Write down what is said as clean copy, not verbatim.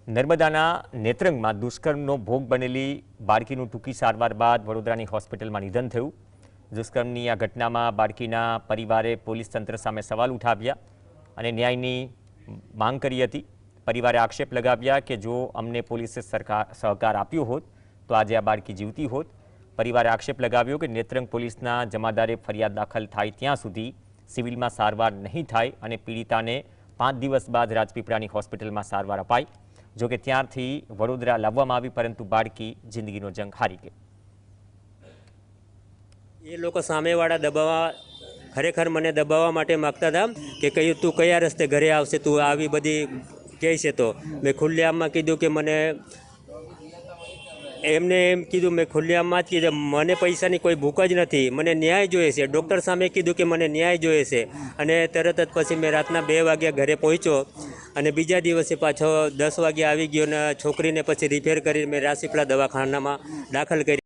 નર્મદાના નેત્રંગમાં દુષ્કર્મનો ભોગ બનેલી બાળકીનું ટૂંકી સારવાર બાદ વડોદરાની હોસ્પિટલમાં નિધન થયું। દુષ્કર્મની આ ઘટનામાં બાળકીના પરિવારે પોલીસ તંત્ર સામે સવાલ ઉઠાવ્યા અને ન્યાયની માંગ કરી હતી। પરિવારે આક્ષેપ લગાવ્યા કે જો અમને પોલીસે સહકાર આપ્યો હોત તો આજે આ બાળકી જીવતી હોત। પરિવારે આક્ષેપ લગાવ્યો કે નેત્રંગ પોલીસના જમાદારે ફરિયાદ દાખલ થાય ત્યાં સુધી સિવિલમાં સારવાર નહીં થાય અને પીડિતાને 5 દિવસ બાદ રાજપીપળાની હોસ્પિટલમાં સારવાર અપાઈ। જો કે ત્યારથી વડોદરા લાવવામાં આવી પરંતુ બાળકી જિંદગીનો જંગ હારી ગઈ। એ લોકો સામેવાળા દબાવવા ખરેખર મને દબાવવા માટે માગતા હતા કે કહ્યું તું કયા રસ્તે ઘરે આવશે, તું આવી બધી કહે છે। તો મેં ખુલ્લેઆમમાં કીધું કે મને એમને એમ કીધું, મેં ખુલ્લેઆમમાં જ કીધું મને પૈસાની કોઈ ભૂખ જ નથી, મને ન્યાય જોઈએ છે। ડૉક્ટર સામે કીધું કે મને ન્યાય જોઈએ છે અને તરત જ પછી મેં રાતના 2 વાગ્યા ઘરે પહોંચ્યો અને બીજા દિવસે પાછો 10 વાગ્યા આવી ગયો ને છોકરીને પછી રિફેર કરી મેં રાજપીપળા દવાખાનામાં દાખલ કરી।